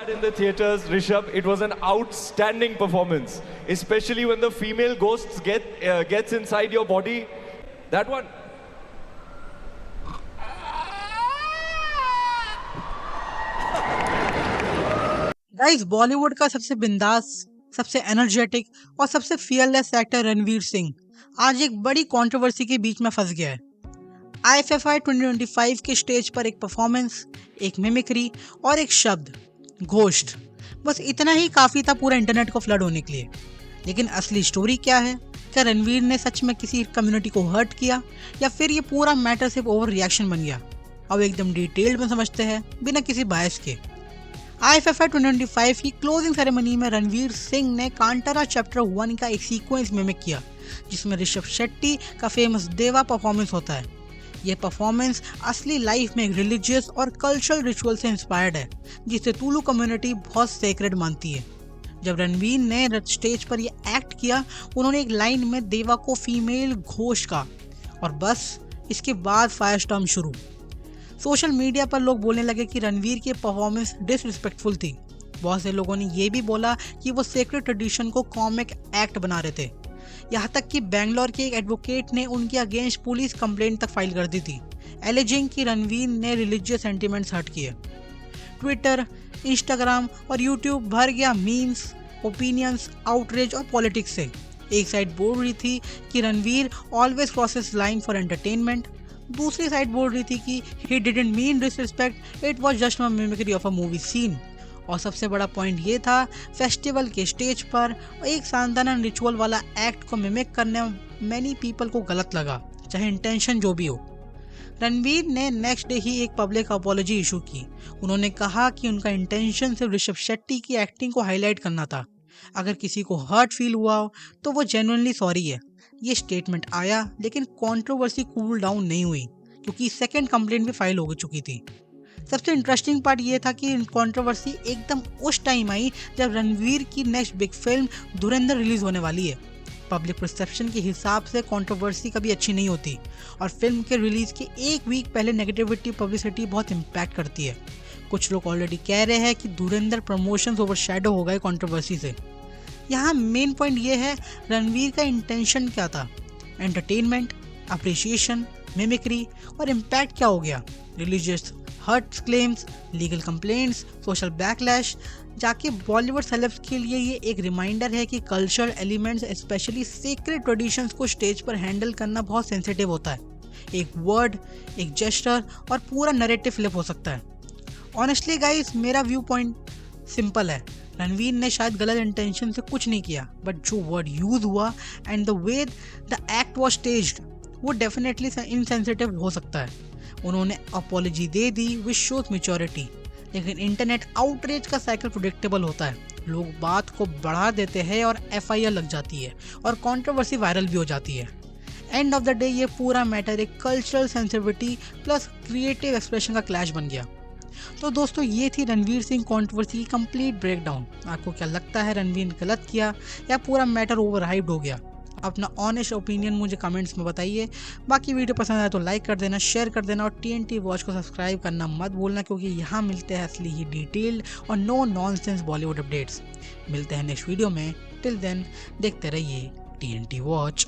In the theaters, Rishabh, it was an outstanding performance, especially when the female ghosts gets inside your body. That one. Guys, Bollywood का सबसे बिंदास, सबसे energetic और सबसे fearless actor Ranveer Singh आज एक बड़ी कंट्रोवर्सी के बीच में फंस गया है। IFFI 2025 के स्टेज पर एक परफॉर्मेंस, एक मिमिक्री और एक शब्द घोस्ट, बस इतना ही काफी था पूरा इंटरनेट को फ्लड होने के लिए। लेकिन असली स्टोरी क्या है? क्या रणवीर ने सच में किसी कम्युनिटी को हर्ट किया या फिर ये पूरा मैटर सिर्फ ओवर रिएक्शन बन गया? अब एकदम डिटेल्ड में समझते हैं बिना किसी बायस के। IFFI 2025 की क्लोजिंग सेरेमनी में रणवीर सिंह ने कांतारा चैप्टर 1 का एक सीक्वेंस मिमिक किया, जिसमें ऋषभ शेट्टी का फेमस देवा परफॉर्मेंस होता है। यह परफॉर्मेंस असली लाइफ में एक रिलीजियस और कल्चरल रिचुअल से इंस्पायर्ड है, जिसे तुलु कम्युनिटी बहुत सेक्रेड मानती है। जब रणवीर ने स्टेज पर यह एक्ट किया, उन्होंने एक लाइन में देवा को फीमेल घोष कहा और बस इसके बाद फायर स्टॉर्म शुरू। सोशल मीडिया पर लोग बोलने लगे कि रणवीर की परफॉर्मेंस डिसरिस्पेक्टफुल थी। बहुत से लोगों ने यह भी बोला कि वो सेक्रेड ट्रेडिशन को कॉमिक एक्ट बना रहे थे। यहाँ तक कि बेंगलोर के एक एडवोकेट ने उनके अगेंस्ट पुलिस कंप्लेंट तक फाइल कर दी थी, एलिजिंग कि रणवीर ने रिलीजियस सेंटिमेंट्स हर्ट किए। ट्विटर, इंस्टाग्राम और यूट्यूब भर गया मीम्स, ओपिनियंस, आउटरीच और पॉलिटिक्स से। एक साइड बोल रही थी कि Ranveer always crosses line for entertainment, दूसरी साइड बोल रही थी कि he didn't mean disrespect, it was just a mimicry of a movie scene। और सबसे बड़ा पॉइंट ये था, फेस्टिवल के स्टेज पर एक शानदार रिचुअल वाला एक्ट को मिमिक करने मैनी पीपल को गलत लगा, चाहे इंटेंशन जो भी हो। रणवीर ने नेक्स्ट डे ही एक पब्लिक अपॉलॉजी इशू की। उन्होंने कहा कि उनका इंटेंशन सिर्फ ऋषभ शेट्टी की एक्टिंग को हाईलाइट करना था। अगर किसी को हर्ट फील हुआ हो तो वो जेन्युइनली सॉरी है। ये स्टेटमेंट आया, लेकिन कंट्रोवर्सी कूल डाउन नहीं हुई क्योंकि सेकंड कंप्लेंट भी फाइल हो चुकी थी। सबसे इंटरेस्टिंग पार्ट ये था कि कंट्रोवर्सी एकदम उस टाइम आई जब रणवीर की नेक्स्ट बिग फिल्म धुरंधर रिलीज होने वाली है। पब्लिक परसेप्शन के हिसाब से कंट्रोवर्सी कभी अच्छी नहीं होती और फिल्म के रिलीज के एक वीक पहले नेगेटिविटी पब्लिसिटी बहुत इम्पैक्ट करती है। कुछ लोग ऑलरेडी कह रहे हैं कि धुरंधर प्रमोशंस ओवरशैडो हो गए कंट्रोवर्सी से। यहाँ मेन पॉइंट ये है, रणवीर का इंटेंशन क्या था? एंटरटेनमेंट, अप्रिसिएशन, मिमिक्री और इम्पैक्ट क्या हो गया? Religious hurt claims, legal complaints, social backlash. जाके बॉलीवुड सेलेब्स के लिए ये एक रिमाइंडर है कि cultural elements, specially secret traditions को स्टेज पर हैंडल करना बहुत सेंसिटिव होता है। एक वर्ड, एक जेस्चर और पूरा नैरेटिव फ्लिप हो सकता है। ऑनेस्टली गाइस, मेरा व्यू पॉइंट सिंपल है। रणवीर ने शायद गलत इंटेंशन से कुछ नहीं किया, बट जो वर्ड यूज हुआ and the way the act was staged, वो डेफिनेटली इनसेंसिटिव हो सकता है। उन्होंने apology they the which shows maturity, लेकिन इंटरनेट आउटरीच का साइकिल प्रेडिक्टेबल होता है। लोग बात को बढ़ा देते हैं और FIR लग जाती है और कंट्रोवर्सी वायरल भी हो जाती है। एंड ऑफ द डे ये पूरा मैटर एक cultural sensitivity plus creative expression का क्लैश बन गया। तो दोस्तों, ये थी रणवीर सिंह कंट्रोवर्सी की कंप्लीट ब्रेकडाउन। आपको क्या लगता है, रणवीर ने गलत किया या पूरा मैटर ओवरहाइप्ड हो गया? अपना ऑनेस्ट ओपिनियन मुझे कमेंट्स में बताइए। बाकी वीडियो पसंद आए तो लाइक कर देना, शेयर कर देना और TNT वॉच को सब्सक्राइब करना मत भूलना, क्योंकि यहाँ मिलते हैं असली ही डिटेल्ड और नो नॉनसेंस बॉलीवुड अपडेट्स। मिलते हैं नेक्स्ट वीडियो में। टिल देन देखते रहिए TNT वॉच।